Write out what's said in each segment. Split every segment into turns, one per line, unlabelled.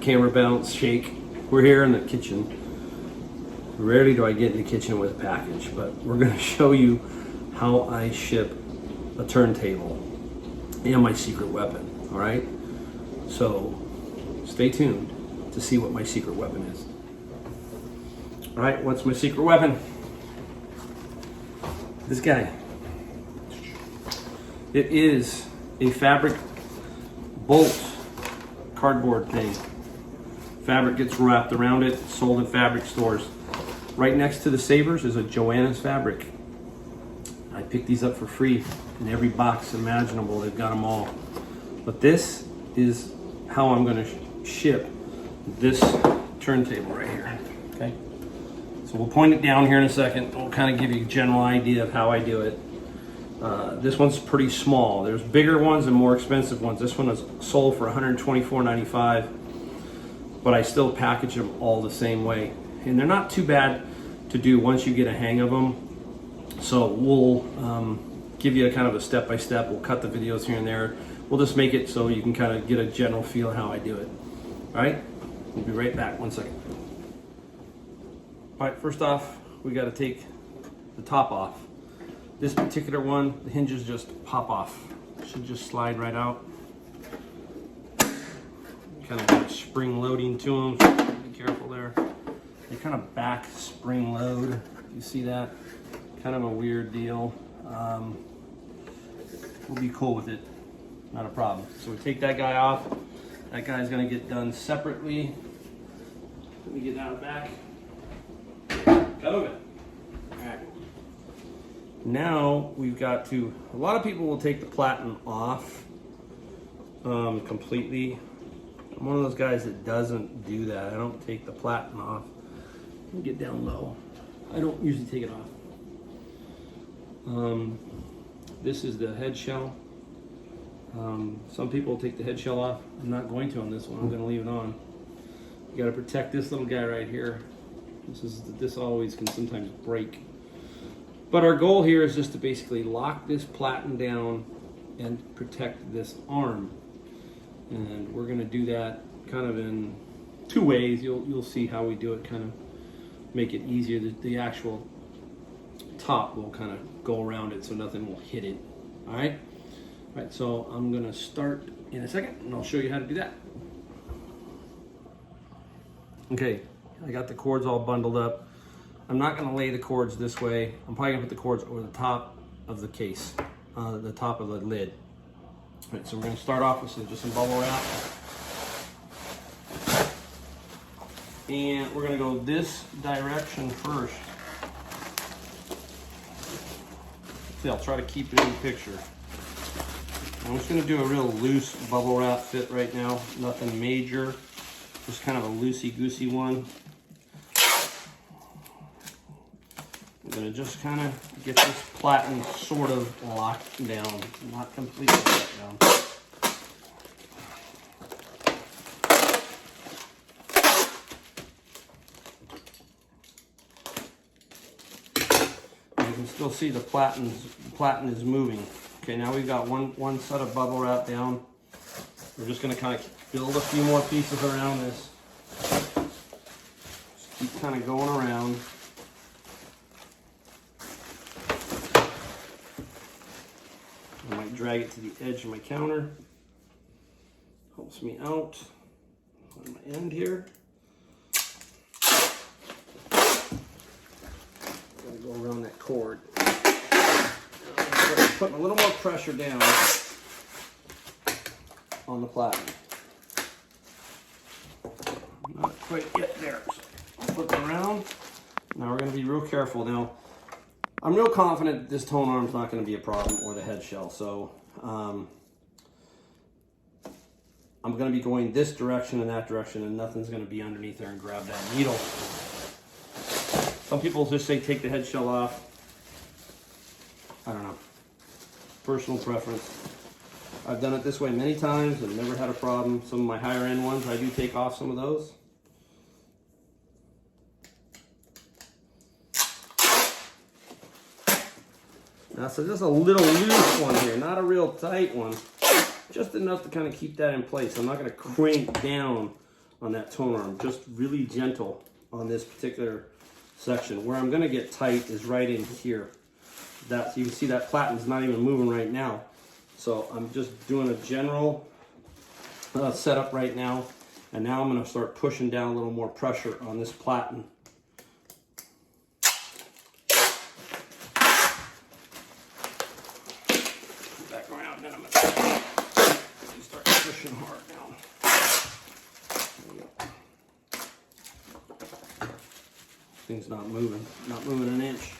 camera bounce, shake. We're here in the kitchen. Rarely do I get in the kitchen with a package, but we're gonna show you how I ship a turntable and my secret weapon, all right? So stay tuned to see what my secret weapon is. All right, what's my secret weapon? This guy. It is a fabric bolt cardboard thing. Fabric gets wrapped around it, sold at fabric stores. Right next to the sabers is a Joanna's fabric. I picked these up for free in every box imaginable. They've got them all. But this is how I'm going to ship this turntable right here. Okay. So we'll point it down here in a second. We'll kind of give you a general idea of how I do it. This one's pretty small. There's bigger ones and more expensive ones. This one is sold for $124.95, but I still package them all the same way. And they're not too bad to do once you get a hang of them. So we'll give you a kind of a step-by-step. We'll cut the videos here and there. We'll just make it so you can kind of get a general feel of how I do it. All right, we'll be right back, 1 second. All right, first off, we got to take the top off. This particular one, the hinges just pop off. Should just slide right out. Kind of got a spring loading to them, so be careful there. They kind of back spring load. You see that? Kind of a weird deal. We'll be cool with it, not a problem. So we take that guy off. That guy's gonna get done separately. Let me get out of the back. Cut over. All right. Now we've got to, a lot of people will take the platen off completely. I'm one of those guys that doesn't do that. I don't take the platen off. Let me get down low. I don't usually take it off. This is the head shell. Some people will take the head shell off. I'm not going to on this one. I'm going to leave it on. You got to protect this little guy right here. This always can sometimes break. But our goal here is just to basically lock this platen down and protect this arm. And we're going to do that kind of in two ways. You'll see how we do it, kind of make it easier. The actual top will kind of go around it so nothing will hit it. All right? All right, so I'm going to start in a second and I'll show you how to do that. Okay, I got the cords all bundled up. I'm not going to lay the cords this way. I'm probably going to put the cords over the top of the case, the top of the lid. All right, so we're going to start off with just some bubble wrap. And we're going to go this direction first. See, I'll try to keep it in the picture. I'm just going to do a real loose bubble wrap fit right now. Nothing major. Just kind of a loosey-goosey one. I'm going to just kind of get this platen sort of locked down, not completely locked down. You can still see the platen is moving. Okay, now we've got one set of bubble wrap down. We're just going to kind of build a few more pieces around this. Just keep kind of going around. I might drag it to the edge of my counter. Helps me out on my end here. Gotta go around that cord. Putting a little more pressure down on the platen. Not quite yet there. So flip it around. Now we're going to be real careful. Now, I'm real confident that this tone arm's not going to be a problem, or the head shell. So I'm going to be going this direction and that direction, and nothing's going to be underneath there and grab that needle. Some people just say take the head shell off. I don't know. Personal preference. I've done it this way many times and never had a problem. Some of my higher end ones, I do take off some of those. Now, so just a little loose one here, not a real tight one. Just enough to kind of keep that in place. I'm not going to crank down on that tone arm, just really gentle on this particular section. Where I'm gonna get tight is right in here. You can see that platinum's not even moving right now. So I'm just doing a general setup right now. And now I'm gonna start pushing down a little more pressure on this platen. Back around, then I'm gonna start pushing hard now. Thing's not moving an inch.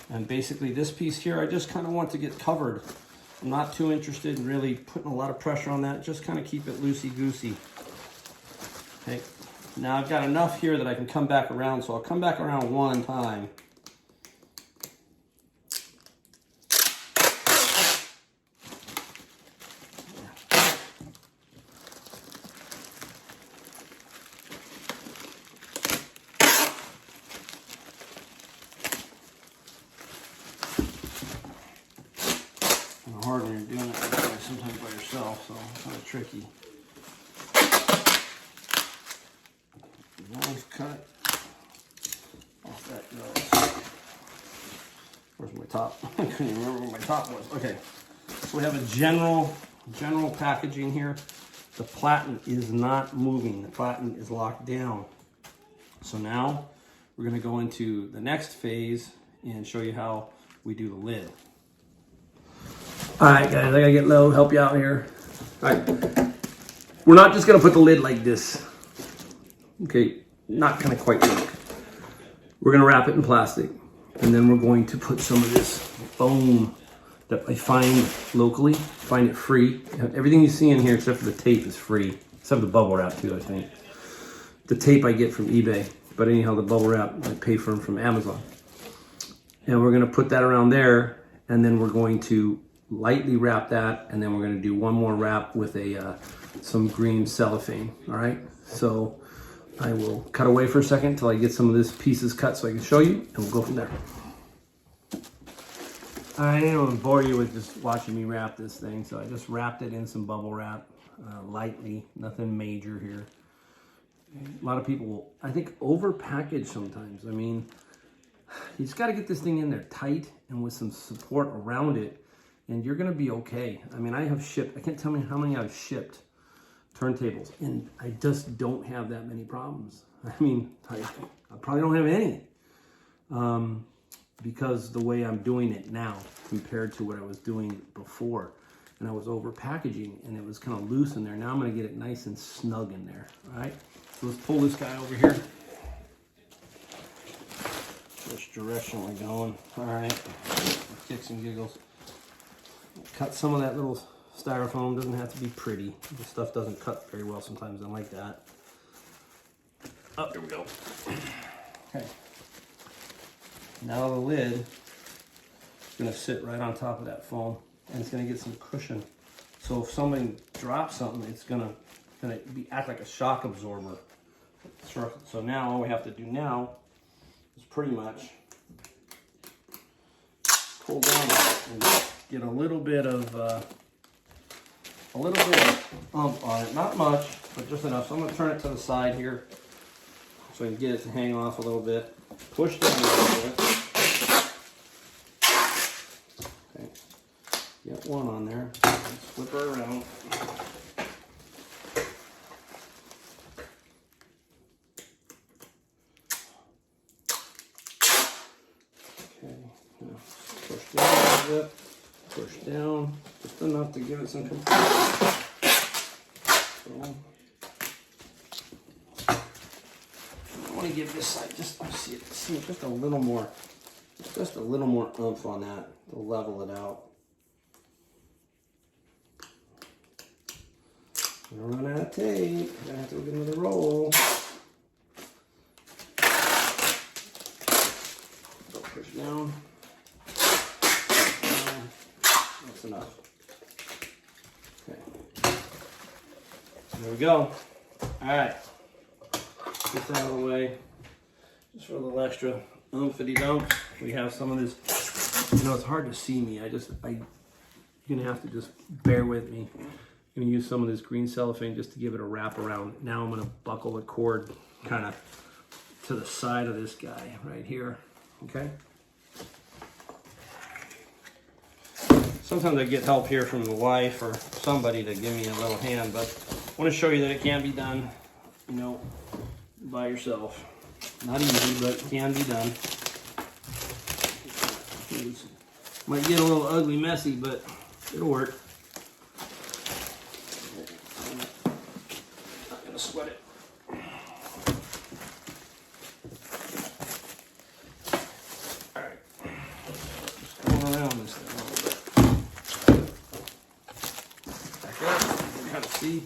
And basically this piece here, I just kind of want to get covered. I'm not too interested in really putting a lot of pressure on that. Just kind of keep it loosey-goosey. Okay, now I've got enough here that I can come back around, so I'll come back around one time. Hard when you're doing it sometimes by yourself, so it's kind of tricky. Nice cut. Off that goes. Where's my top? I couldn't even remember where my top was. Okay, so we have a general packaging here. The platen is not moving. The platen is locked down. So now we're going to go into the next phase and show you how we do the lid. All right, guys, I gotta get low, help you out here. All right, we're not just gonna put the lid like this. Okay, not gonna quite work. We're gonna wrap it in plastic, and then we're going to put some of this foam that I find locally, find it free. Everything you see in here except for the tape is free, except the bubble wrap too, I think. The tape I get from eBay, but anyhow, the bubble wrap I pay for them from Amazon. And we're gonna put that around there, and then we're going to lightly wrap that, and then we're going to do one more wrap with some green cellophane. All right, so I will cut away for a second until I get some of these pieces cut so I can show you, and we'll go from there. I didn't want to bore you with just watching me wrap this thing, so I just wrapped it in some bubble wrap lightly, nothing major here. A lot of people will, I think, over package sometimes. I mean, you just got to get this thing in there tight and with some support around it, and you're gonna be okay. I mean, I can't tell me how many I've shipped turntables, and I just don't have that many problems. I mean, I probably don't have any, because the way I'm doing it now compared to what I was doing before, and I was over packaging, and it was kind of loose in there. Now I'm gonna get it nice and snug in there, all right? So let's pull this guy over here. Which direction we're going, all right? Kicks and giggles. Cut some of that little styrofoam. Doesn't have to be pretty. This stuff doesn't cut very well sometimes. I like that. Oh, there we go. Okay. Now the lid is going to sit right on top of that foam, and it's going to get some cushion. So if somebody drops something, it's going to act like a shock absorber. So now all we have to do now is pretty much pull down and get a little bit of umph on it. Not much, but just enough. So I'm going to turn it to the side here so I can get it to hang off a little bit. Push down a little bit. Okay. Get one on there. Flip her around. Okay. Now push down a little bit. Push down just enough to give it some control. So, I want to give this side just a little more oomph on that to level it out. Gonna run out of tape. Gonna have to get another roll. Push down. That's enough. Okay. There we go. All right. Get that out of the way. Just for a little extra oomph-y dump. We have some of this. You know, it's hard to see me. You're gonna have to just bear with me. I'm gonna use some of this green cellophane just to give it a wrap around. Now I'm gonna buckle the cord kind of to the side of this guy right here, okay? Sometimes I get help here from the wife or somebody to give me a little hand, but I want to show you that it can be done, you know, by yourself. Not easy, but it can be done. It might get a little ugly, messy, but it'll work. Not gonna sweat it. All right, just going around this thing a little bit. Back up, you can kind of see.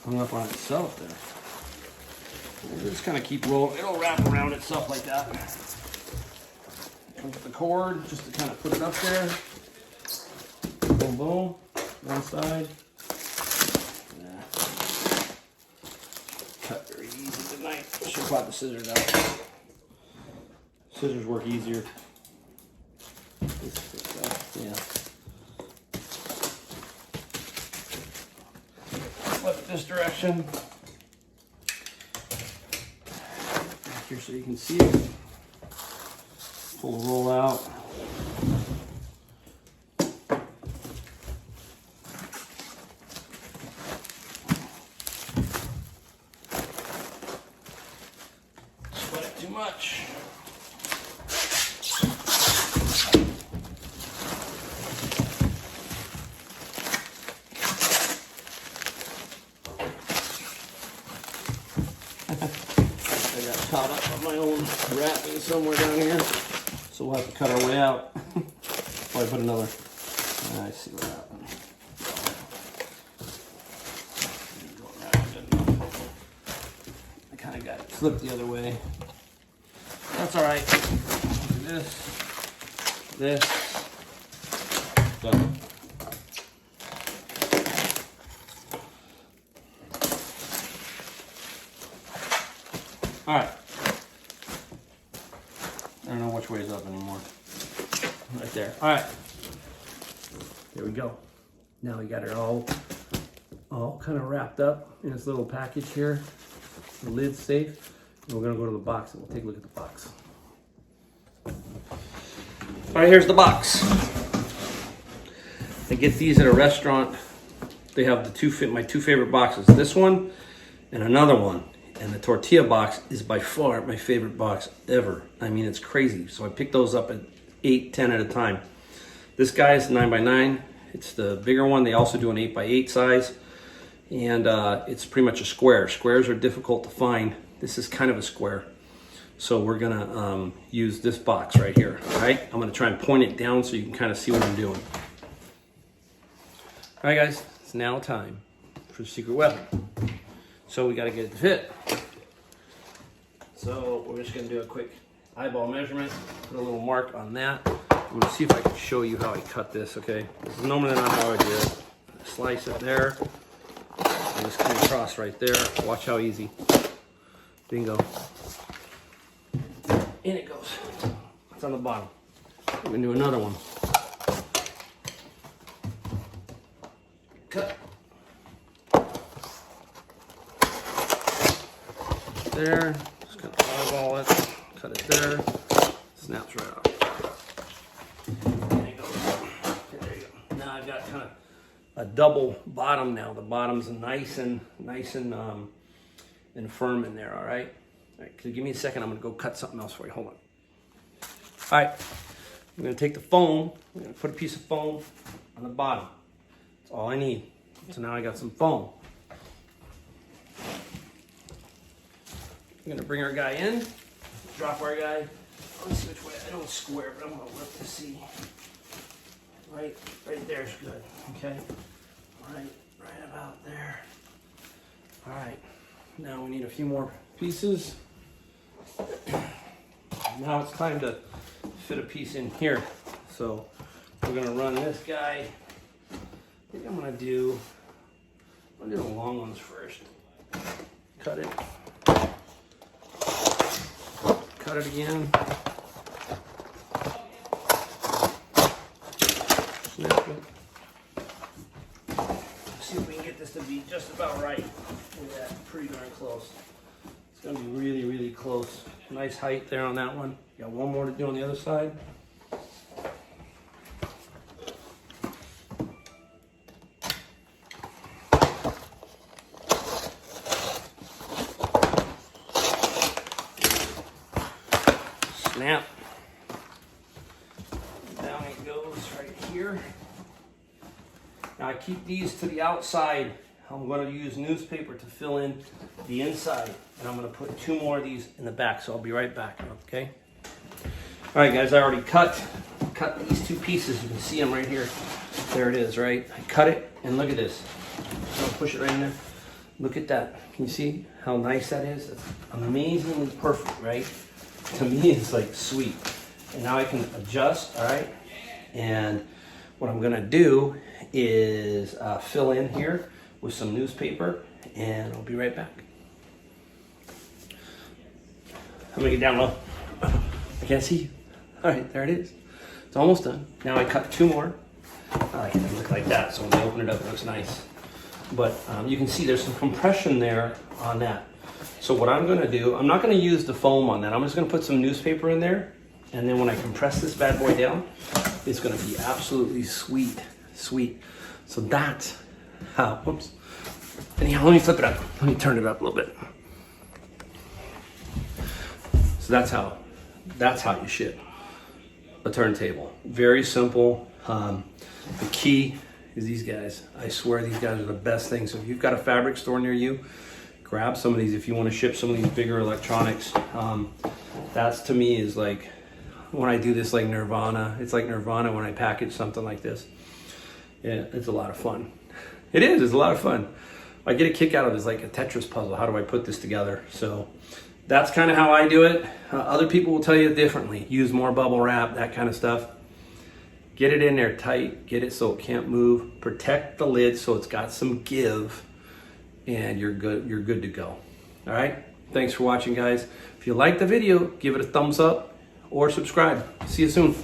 Hung up on itself there. We'll just kind of keep rolling. It'll wrap around itself like that. Come with the cord just to kind of put it up there. Boom, boom. One side. Yeah. Cut very easy tonight. I should pop the scissors out. Scissors work easier. Yeah. Flip it this direction. Back here so you can see it. Pull the roll out. Sweat it too much. I got caught up on my own wrapping somewhere down here, so we'll have to cut our way out. Probably put another. I see what happened. I kind of got it flipped the other way. That's all right. Do this, done. All right. I don't know which way is up anymore. Right there. All right. There we go. Now we got it all kind of wrapped up in this little package here. The lid's safe. And we're gonna go to the box and we'll take a look at the box. All right, here's the box. I get these at a restaurant. They have my two favorite boxes. This one and another one. And the tortilla box is by far my favorite box ever. I mean, it's crazy. So I picked those up at 8, 10 at a time. This guy is 9x9. It's the bigger one. They also do an 8x8 size. And it's pretty much a square. Squares are difficult to find. This is kind of a square. So we're gonna use this box right here, all right? I'm gonna try and point it down so you can kind of see what I'm doing. All right, guys, it's now time for the secret weapon. So we gotta get it to fit. So we're just gonna do a quick eyeball measurement, put a little mark on that. I'm gonna see if I can show you how I cut this, okay? This is normally not how I do it. Slice it there, and just come across right there. Watch how easy. Bingo. In it goes. It's on the bottom. I'm gonna do another one. Cut. There, just kind of eyeball it, cut it there, snaps right off. There you go. There you go. Now I've got kind of a double bottom now. The bottom's nice and firm in there. All right. All right. Give me a second. I'm gonna go cut something else for you. Hold on. All right. I'm gonna take the foam. I'm gonna put a piece of foam on the bottom. That's all I need. So now I got some foam. I'm gonna bring our guy in, drop our guy. Let me see which way. I know it's square, but I'm gonna look to see. Right there's good. Okay. Right about there. All right. Now we need a few more pieces. Now it's time to fit a piece in here. So we're gonna run this guy. I think I'm gonna do the long ones first. Cut it. Cut it again. be just about right. Look at that, pretty darn close. It's gonna be really, really close. Nice height there on that one. Got one more to do on the other side. Snap. Down it goes right here. Now I keep these to the outside. I'm going to use newspaper to fill in the inside. And I'm going to put 2 more of these in the back. So I'll be right back, okay? All right, guys, I already cut these 2 pieces. You can see them right here. There it is, right? I cut it, and look at this. I'll push it right in there. Look at that. Can you see how nice that is? It's amazingly perfect, right? To me, it's like sweet. And now I can adjust, all right? And what I'm gonna do is fill in here with some newspaper, and I'll be right back. I'm gonna get down low. I can't see you. All right, there it is. It's almost done. Now I cut 2 more. I like it to look like that, so when they open it up, it looks nice. But you can see there's some compression there on that. So what I'm gonna do, I'm not gonna use the foam on that. I'm just gonna put some newspaper in there, and then when I compress this bad boy down, it's gonna be absolutely sweet, sweet. So that's how, whoops. Anyhow, let me flip it up. Let me turn it up a little bit. So that's how you ship a turntable. Very simple. The key is these guys. I swear these guys are the best thing. So if you've got a fabric store near you, grab some of these if you want to ship some of these bigger electronics. That's to me is like, when I do this, like Nirvana. It's like Nirvana when I package something like this. Yeah, it's a lot of fun. It is, it's a lot of fun. I get a kick out of it. It's like a Tetris puzzle. How do I put this together? So that's kind of how I do it. Other people will tell you differently. Use more bubble wrap, that kind of stuff. Get it in there tight. Get it so it can't move. Protect the lid so it's got some give, and you're good. You're good to go. All right. Thanks for watching, guys. If you like the video, give it a thumbs up or subscribe. See you soon.